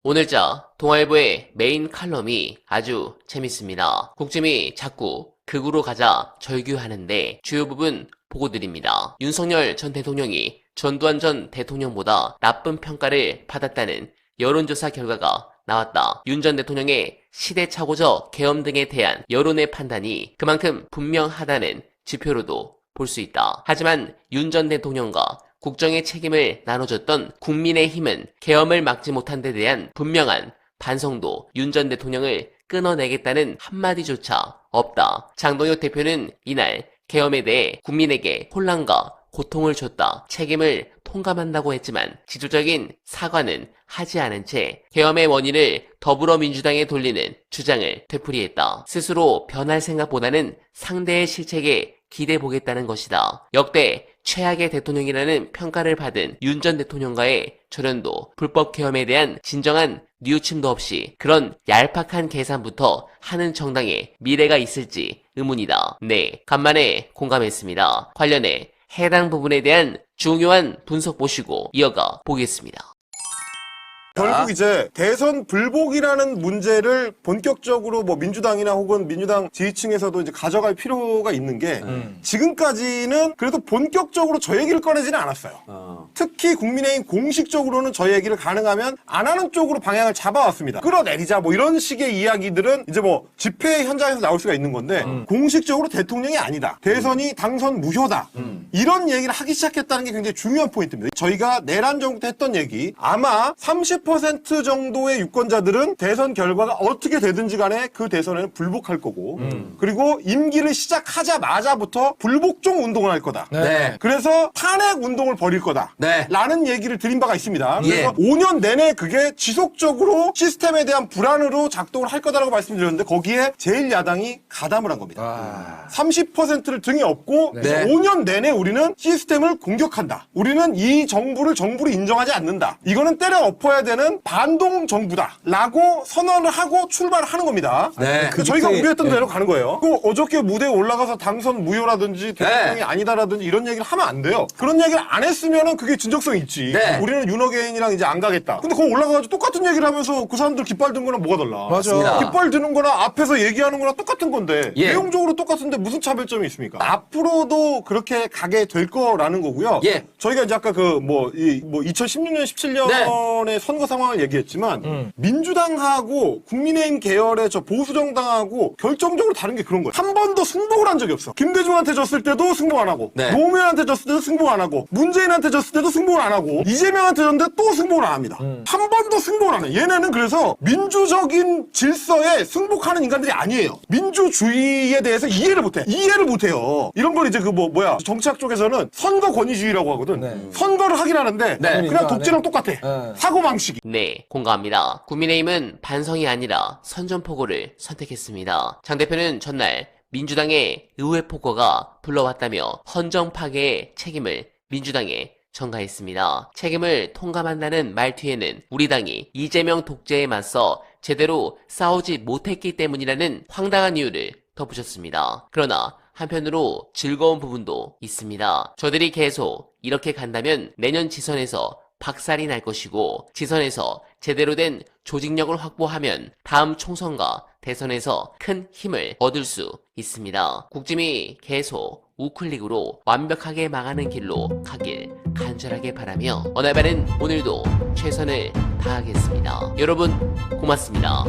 오늘자 동아일보의 메인 칼럼이 아주 재밌습니다. 국짐이 자꾸 극으로 가자 절규하는데 주요 부분 보고 드립니다. 윤석열 전 대통령이 전두환 전 대통령보다 나쁜 평가를 받았다는 여론조사 결과가 나왔다. 윤 전 대통령의 시대착오적 계엄 등에 대한 여론의 판단이 그만큼 분명하다는 지표로도 볼 수 있다. 하지만 윤 전 대통령과 국정의 책임을 나눠줬던 국민의힘은 계엄을 막지 못한 데 대한 분명한 반성도 윤 전 대통령을 끊어내겠다는 한마디조차 없다. 장동혁 대표는 이날 계엄에 대해 국민에게 혼란과 고통을 줬다. 책임을 통감한다고 했지만 지도적인 사과는 하지 않은 채 계엄의 원인을 더불어민주당에 돌리는 주장을 되풀이했다. 스스로 변할 생각보다는 상대의 실책에 기대보겠다는 것이다. 역대 최악의 대통령이라는 평가를 받은 윤 전 대통령과의 절연도 불법 계엄에 대한 진정한 뉘우침도 없이 그런 얄팍한 계산부터 하는 정당에 미래가 있을지 의문이다. 네, 간만에 공감했습니다. 관련해 해당 부분에 대한 중요한 분석 보시고 이어가 보겠습니다. 결국 이제 대선 불복이라는 문제를 본격적으로 뭐 민주당이나 혹은 민주당 지지층에서도 이제 가져갈 필요가 있는 게 지금까지는 그래도 본격적으로 저 얘기를 꺼내지는 않았어요. 특히 국민의힘 공식적으로는 저 얘기를 가능하면 안 하는 쪽으로 방향을 잡아왔습니다. 끌어내리자 뭐 이런 식의 이야기들은 이제 뭐 집회 현장에서 나올 수가 있는 건데 공식적으로 대통령이 아니다. 대선이 당선 무효다. 이런 얘기를 하기 시작했다는 게 굉장히 중요한 포인트입니다. 저희가 내란 정부 때 했던 얘기 아마 30% 정도의 유권자들은 대선 결과가 어떻게 되든지 간에 그 대선에는 불복할 거고 그리고 임기를 시작하자마자부터 불복종 운동을 할 거다. 네. 그래서 탄핵 운동을 벌일 거다. 네. 라는 얘기를 드린 바가 있습니다. 예. 그래서 5년 내내 그게 지속적으로 시스템에 대한 불안으로 작동을 할 거다라고 말씀드렸는데 거기에 제1야당이 가담을 한 겁니다. 30%를 등에 업고 네. 5년 내내 우리는 시스템을 공격한다. 우리는 이 정부를 정부로 인정하지 않는다. 이거는 때려 엎어야 되는 반동 정부다라고 선언을 하고 출발을 하는 겁니다. 네. 그 저희가 우려했던 네. 대로 가는 거예요. 그 어저께 무대에 올라가서 당선 무효라든지 대통령이 네. 아니다라든지 이런 얘기를 하면 안 돼요. 그런 얘기를 안 했으면은 그게 진정성이 있지. 네. 우리는 윤호개인이랑 이제 안 가겠다. 근데 거기 올라가가지고 똑같은 얘기를 하면서 그 사람들 깃발 든 거랑 뭐가 달라? 맞습니다. 깃발 드는 거나 앞에서 얘기하는 거랑 똑같은 건데 예. 내용적으로 똑같은데 무슨 차별점이 있습니까? 앞으로도 그렇게 가게 될 거라는 거고요. 예. 저희가 이제 아까 그 2016년, 17년의 선거 상황을 얘기했지만 민주당하고 국민의힘 계열의 저 보수 정당하고 결정적으로 다른 게 그런 거예요. 한 번도 승복을 한 적이 없어. 김대중한테 졌을 때도 승복 안 하고 네. 노무현한테 졌을 때도 승복 안 하고 문재인한테 졌을 때도 승복을 안 하고 이재명한테 졌는데 또 승복을 안 합니다. 한 번도 승복을 안 해. 얘네는 그래서 민주적인 질서에 승복하는 인간들이 아니에요. 민주주의에 대해서 이해를 못해. 이해를 못해요. 이런 걸 이제 정치학 쪽에서는 선거 권위주의라고 하거든. 네. 선거를 하긴 하는데 네. 그냥 독재랑 똑같아. 네. 사고방식이. 네, 공감합니다. 국민의힘은 반성이 아니라 선전포고를 선택했습니다. 장 대표는 전날 민주당의 의회포고가 불러왔다며 헌정 파괴의 책임을 민주당에 전가했습니다. 책임을 통감한다는 말 뒤에는 우리 당이 이재명 독재에 맞서 제대로 싸우지 못했기 때문이라는 황당한 이유를 덧붙였습니다. 그러나 한편으로 즐거운 부분도 있습니다. 저들이 계속 이렇게 간다면 내년 지선에서 박살이 날 것이고 지선에서 제대로 된 조직력을 확보하면 다음 총선과 대선에서 큰 힘을 얻을 수 있습니다. 국짐이 계속 우클릭으로 완벽하게 망하는 길로 가길 간절하게 바라며 어날바는 오늘도 최선을 다하겠습니다. 여러분 고맙습니다.